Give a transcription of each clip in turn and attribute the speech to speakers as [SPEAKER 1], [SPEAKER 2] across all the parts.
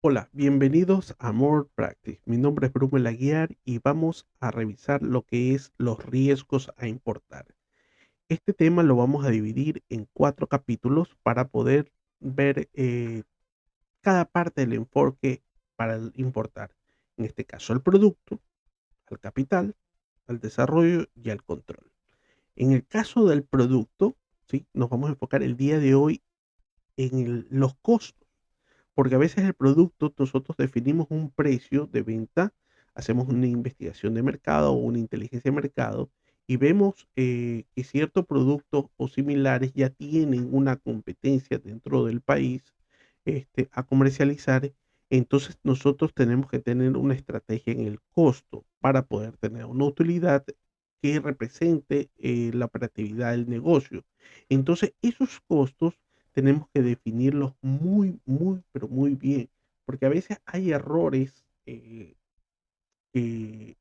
[SPEAKER 1] Hola, bienvenidos a More Practice. Mi nombre es Bruno Laguiar y vamos a revisar lo que es los riesgos a importar. Este tema lo vamos a dividir en 4 capítulos para poder ver cada parte del enfoque para importar. En este caso, al producto, al capital, al desarrollo y al control. En el caso del producto, ¿sí? Nos vamos a enfocar el día de hoy en los costos. Porque a veces el producto, nosotros definimos un precio de venta, hacemos una investigación de mercado o una inteligencia de mercado y vemos que ciertos productos o similares ya tienen una competencia dentro del país a comercializar. Entonces nosotros tenemos que tener una estrategia en el costo para poder tener una utilidad que represente la operatividad del negocio. Entonces esos costos tenemos que definirlos muy, muy, pero muy bien, porque a veces hay errores que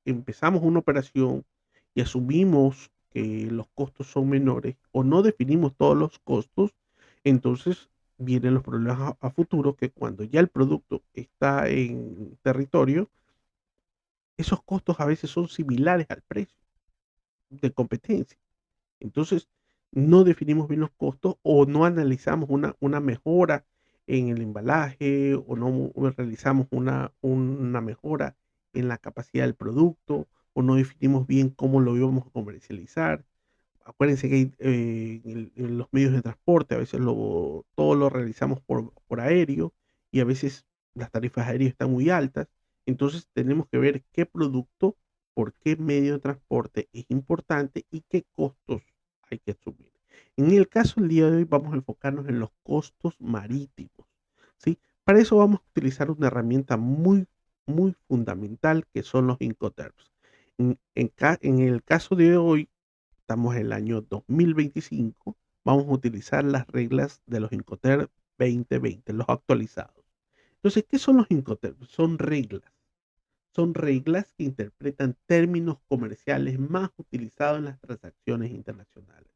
[SPEAKER 1] empezamos una operación y asumimos que los costos son menores o no definimos todos los costos, entonces vienen los problemas a futuro que cuando ya el producto está en territorio, esos costos a veces son similares al precio de competencia. Entonces, no definimos bien los costos o no analizamos una mejora en el embalaje o no realizamos una mejora en la capacidad del producto o no definimos bien cómo lo íbamos a comercializar. Acuérdense que hay, en los medios de transporte, a veces todo lo realizamos por aéreo y a veces las tarifas aéreas están muy altas. Entonces tenemos que ver qué producto, por qué medio de transporte es importante y qué costos hay que asumir. En el caso del día de hoy vamos a enfocarnos en los costos marítimos, ¿sí? Para eso vamos a utilizar una herramienta muy, muy fundamental que son los Incoterms. En el caso de hoy, estamos en el año 2025, vamos a utilizar las reglas de los Incoterms 2020, los actualizados. Entonces, ¿qué son los Incoterms? Son reglas que interpretan términos comerciales más utilizados en las transacciones internacionales.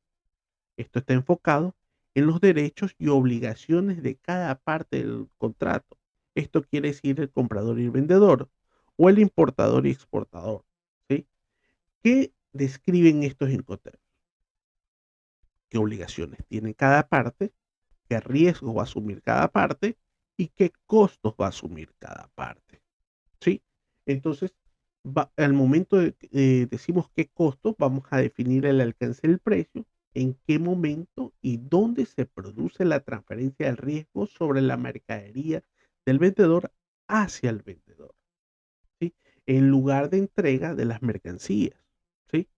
[SPEAKER 1] Esto está enfocado en los derechos y obligaciones de cada parte del contrato. Esto quiere decir el comprador y el vendedor, o el importador y exportador, ¿sí? ¿Qué describen estos Incoterms? ¿Qué obligaciones tiene cada parte? ¿Qué riesgo va a asumir cada parte? ¿Y qué costos va a asumir cada parte? ¿Sí? Entonces, al momento de decimos qué costos, vamos a definir el alcance del precio, en qué momento y dónde se produce la transferencia del riesgo sobre la mercadería del vendedor hacia el vendedor, ¿sí? En lugar de entrega de las mercancías, ¿sí?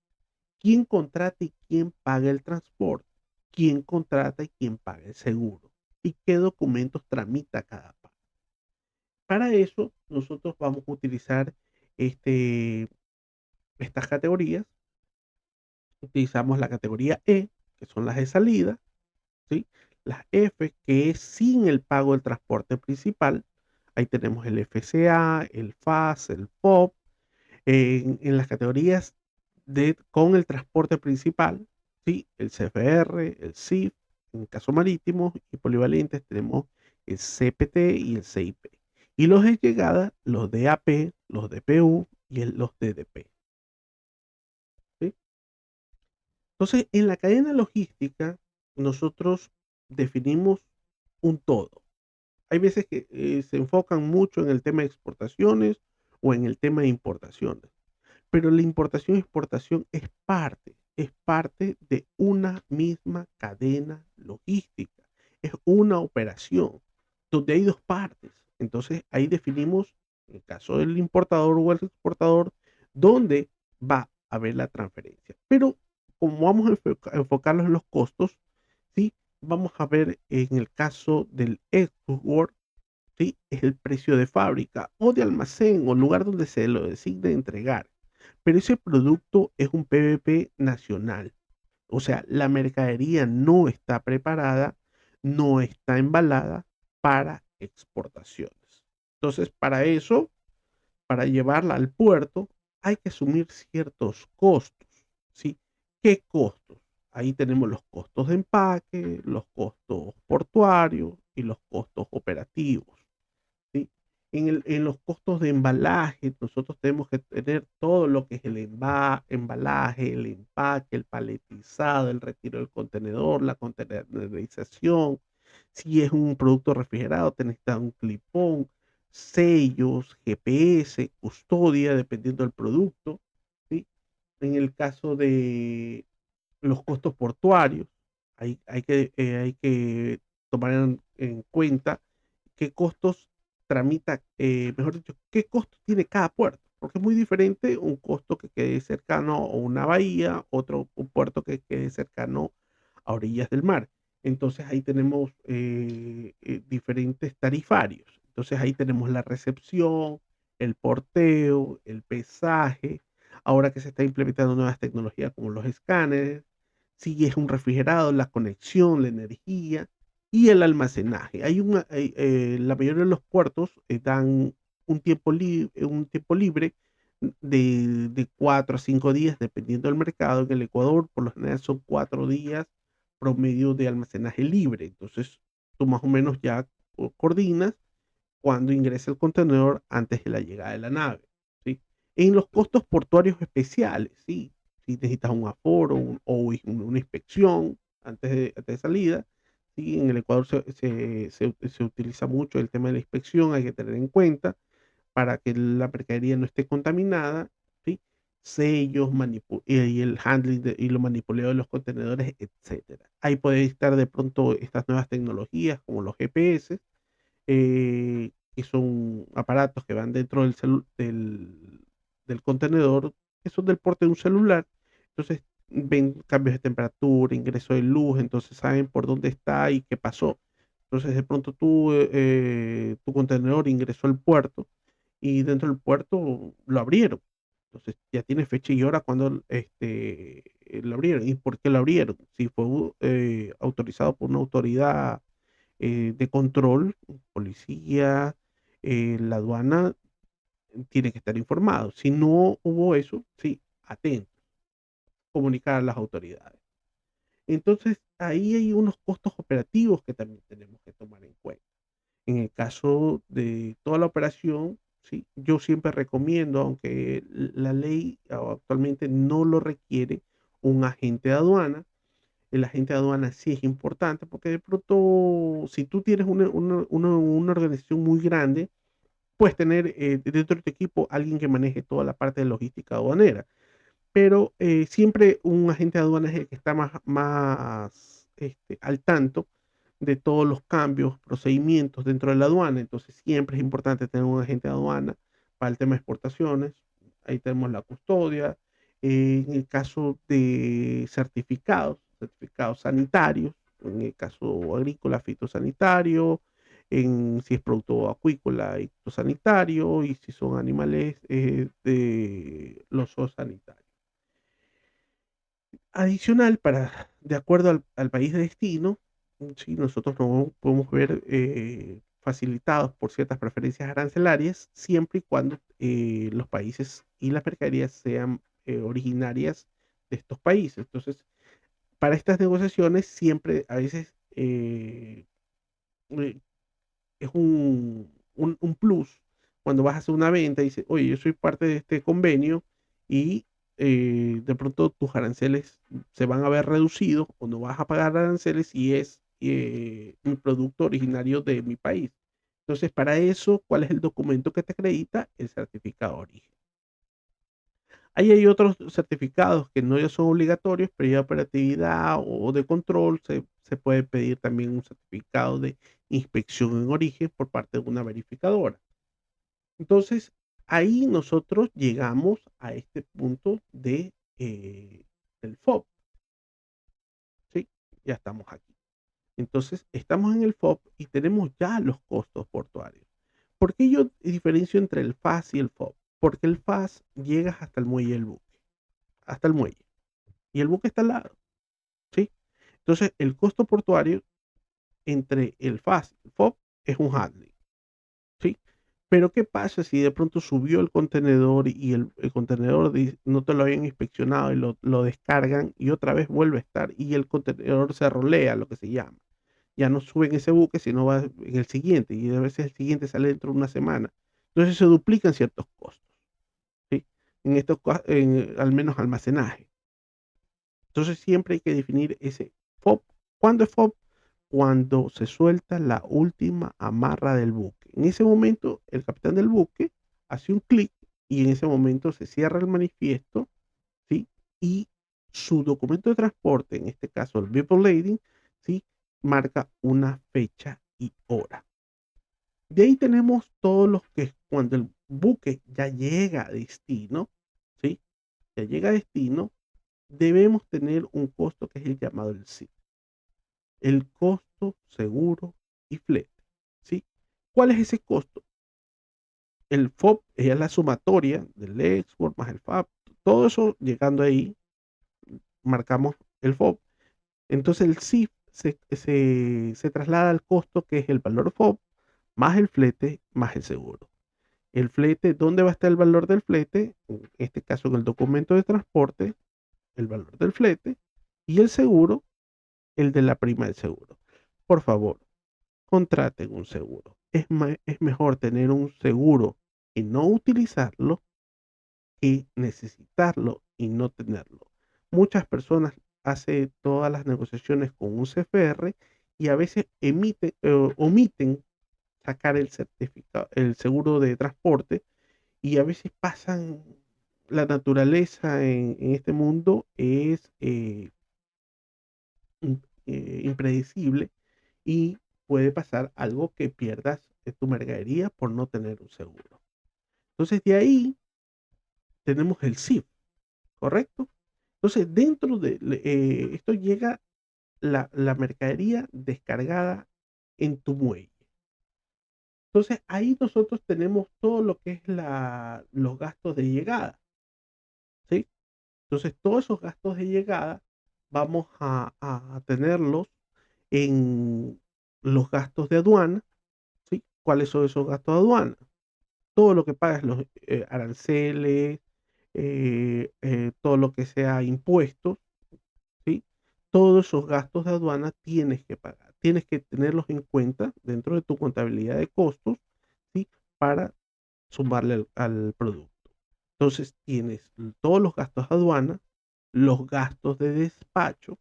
[SPEAKER 1] ¿Quién contrata y quién paga el transporte? ¿Quién contrata y quién paga el seguro? ¿Y qué documentos tramita cada parte? Para eso, nosotros vamos a utilizar este, estas categorías. Utilizamos la categoría E, que son las de salida, ¿sí? Las F, que es sin el pago del transporte principal. Ahí tenemos el FCA, el FAS, el POP. En las categorías con el transporte principal, ¿sí? El CFR, el CIF, en caso marítimo y polivalentes tenemos el CPT y el CIP. Y los de llegada, los DAP, los DPU y los DDP, ¿sí? Entonces, en la cadena logística, nosotros definimos un todo. Hay veces que se enfocan mucho en el tema de exportaciones o en el tema de importaciones. Pero la importación y exportación es parte de una misma cadena logística. Es una operación donde hay dos partes. Entonces ahí definimos, en el caso del importador o el exportador, dónde va a haber la transferencia. Pero como vamos a enfocarnos en los costos, ¿sí? Vamos a ver en el caso del export, ¿sí? Es el precio de fábrica o de almacén o lugar donde se lo designe entregar. Pero ese producto es un PVP nacional. O sea, la mercadería no está preparada, no está embalada para exportaciones. Entonces, para eso para llevarla al puerto hay que asumir ciertos costos, ¿sí? ¿Qué costos? Ahí tenemos los costos de empaque, los costos portuarios y los costos operativos, ¿sí? En los costos de embalaje, nosotros tenemos que tener todo lo que es el embalaje, el empaque, el paletizado, el retiro del contenedor, la contenerización. Si es un producto refrigerado, te necesitas un clipón, sellos, GPS, custodia, dependiendo del producto, ¿sí? En el caso de los costos portuarios, hay que tomar en cuenta qué costos tramita, mejor dicho, qué costo tiene cada puerto, porque es muy diferente un costo que quede cercano a una bahía, otro un puerto que quede cercano a orillas del mar. Entonces ahí tenemos diferentes tarifarios. Entonces ahí tenemos la recepción, el porteo, el pesaje. Ahora que se está implementando nuevas tecnologías como los escáneres, si es un refrigerado, la conexión, la energía y el almacenaje. La mayoría de los puertos dan un tiempo libre de 4 a 5 días, dependiendo del mercado. En el Ecuador, por lo general, son 4 días promedio de almacenaje libre. Entonces, tú más o menos ya coordinas cuando ingresa el contenedor antes de la llegada de la nave, ¿sí? En los costos portuarios especiales, ¿sí? Si necesitas un aforo una inspección antes de salida, ¿sí? En el Ecuador se utiliza mucho el tema de la inspección, hay que tener en cuenta para que la mercadería no esté contaminada, ¿sí? Sellos, y el handling y lo manipuleo de los contenedores, etcétera. Ahí puede estar de pronto estas nuevas tecnologías como los GPS, que son aparatos que van dentro del contenedor, que son del porte de un celular. Entonces ven cambios de temperatura, ingreso de luz, entonces saben por dónde está y qué pasó. Entonces de pronto tu contenedor ingresó al puerto y dentro del puerto lo abrieron. Entonces ya tiene fecha y hora cuando lo abrieron. ¿Y por qué lo abrieron? Si fue autorizado por una autoridad de control, policía, la aduana, tiene que estar informado. Si no hubo eso, sí, atento, comunicar a las autoridades. Entonces, ahí hay unos costos operativos que también tenemos que tomar en cuenta. En el caso de toda la operación, sí, yo siempre recomiendo, aunque la ley actualmente no lo requiere, un agente de aduana. El agente de aduana sí es importante porque de pronto, si tú tienes una organización muy grande, puedes tener dentro de tu equipo alguien que maneje toda la parte de logística aduanera, pero siempre un agente de aduana es el que está más al tanto de todos los cambios, procedimientos dentro de la aduana. Entonces siempre es importante tener un agente de aduana para el tema de exportaciones. Ahí tenemos la custodia. En el caso de certificados sanitarios, en el caso agrícola, fitosanitario, si es producto acuícola y fitosanitario, y si son animales, de los zoosanitarios. Adicional, de acuerdo al país de destino, sí, nosotros no podemos ver facilitados por ciertas preferencias arancelarias, siempre y cuando los países y las mercaderías sean originarias de estos países. Entonces, para estas negociaciones, siempre a veces eh, es un plus cuando vas a hacer una venta y dices, oye, yo soy parte de este convenio y de pronto tus aranceles se van a ver reducidos o no vas a pagar aranceles si es un producto originario de mi país. Entonces, para eso, ¿cuál es el documento que te acredita? El certificado de origen. Ahí hay otros certificados que no ya son obligatorios, pero ya de operatividad o de control se puede pedir también un certificado de inspección en origen por parte de una verificadora. Entonces, ahí nosotros llegamos a este punto del FOB, ¿sí? Ya estamos aquí. Entonces, estamos en el FOB y tenemos ya los costos portuarios. ¿Por qué yo diferencio entre el FAS y el FOB? Porque el FAS llega hasta el muelle del buque, hasta el muelle. Y el buque está al lado, ¿sí? Entonces, el costo portuario entre el FAS y el FOB es un handling, ¿sí? Pero ¿qué pasa si de pronto subió el contenedor y el contenedor no te lo habían inspeccionado y lo descargan y otra vez vuelve a estar y el contenedor se rolea, lo que se llama? Ya no sube en ese buque, sino va en el siguiente y a veces el siguiente sale dentro de una semana. Entonces se duplican ciertos costos, ¿sí? Al menos almacenaje. Entonces siempre hay que definir ese FOB. ¿Cuándo es FOB? Cuando se suelta la última amarra del buque. En ese momento, el capitán del buque hace un clic y en ese momento se cierra el manifiesto, ¿sí? Y su documento de transporte, en este caso el Vessel Lading, ¿sí? Marca una fecha y hora. De ahí tenemos todos los que cuando el buque ya llega a destino, ¿sí? Ya llega a destino, debemos tener un costo que es el llamado el SIF, el costo, seguro y flete, ¿sí? ¿Cuál es ese costo? El FOB es la sumatoria del export más el FAB, todo eso llegando ahí, marcamos el FOB. Entonces el SIF se traslada al costo que es el valor FOB más el flete más el seguro. El flete, ¿dónde va a estar el valor del flete? En este caso en el documento de transporte, el valor del flete y el seguro, el de la prima del seguro. Por favor, contraten un seguro. Es mejor tener un seguro y no utilizarlo que necesitarlo y no tenerlo. Muchas personas hacen todas las negociaciones con un CFR y a veces omiten sacar el certificado, el seguro de transporte y a veces pasan, la naturaleza en este mundo es impredecible y puede pasar algo que pierdas tu mercadería por no tener un seguro. Entonces de ahí tenemos el SIF, ¿correcto? Entonces dentro de esto llega la mercadería descargada en tu muelle. Entonces ahí nosotros tenemos todo lo que es los gastos de llegada, ¿sí? Entonces todos esos gastos de llegada vamos a tenerlos en los gastos de aduana, ¿sí? ¿Cuáles son esos gastos de aduana? Todo lo que pagas, los aranceles, todo lo que sea impuestos, ¿sí? Todos esos gastos de aduana tienes que pagar, tienes que tenerlos en cuenta dentro de tu contabilidad de costos, ¿sí? Para sumarle al producto. Entonces tienes todos los gastos de aduana, los gastos de despacho,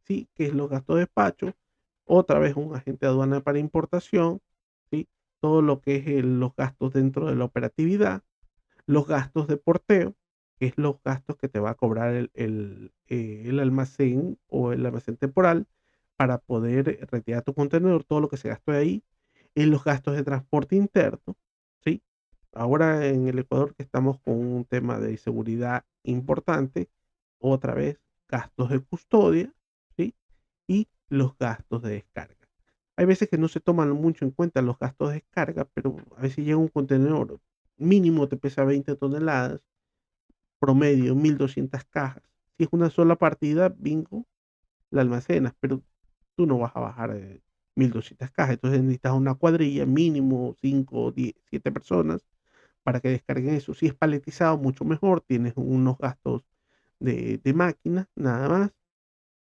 [SPEAKER 1] ¿sí? ¿Qué es los gastos de despacho? Otra vez un agente de aduana para importación, ¿sí? Todo lo que es los gastos dentro de la operatividad, los gastos de porteo, que es los gastos que te va a cobrar el almacén o el almacén temporal para poder retirar tu contenedor, todo lo que se gastó ahí, y los gastos de transporte interno, ¿sí? Ahora en el Ecuador que estamos con un tema de seguridad importante, otra vez gastos de custodia, ¿sí? Y los gastos de descarga. Hay veces que no se toman mucho en cuenta los gastos de descarga, pero a veces llega un contenedor mínimo te pesa 20 toneladas, promedio 1200 cajas. Si es una sola partida, bingo, la almacenas, pero tú no vas a bajar de 1200 cajas. Entonces necesitas una cuadrilla, mínimo 5, 10, 7 personas para que descarguen eso. Si es paletizado, mucho mejor. Tienes unos gastos de máquina, nada más.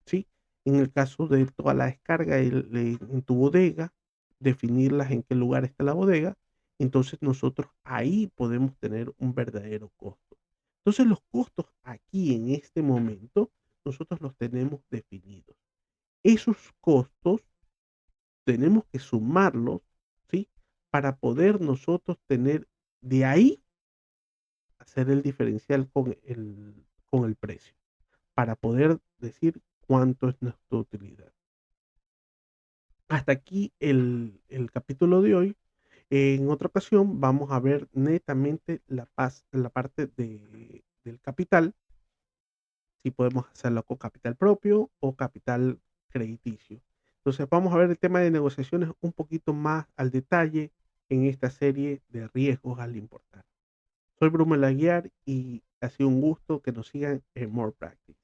[SPEAKER 1] ¿Sí? En el caso de toda la descarga en tu bodega, definirlas en qué lugar está la bodega, entonces nosotros ahí podemos tener un verdadero costo. Entonces los costos aquí en este momento, nosotros los tenemos definidos. Esos costos tenemos que sumarlos, ¿sí? Para poder nosotros tener de ahí hacer el diferencial con el precio, para poder decir cuánto es nuestra utilidad. Hasta aquí el capítulo de hoy. En otra ocasión vamos a ver netamente la parte del capital, si podemos hacerlo con capital propio o capital crediticio. Entonces vamos a ver el tema de negociaciones un poquito más al detalle en esta serie de riesgos al importar. Soy Bruno Laguiar y ha sido un gusto que nos sigan en More Practice.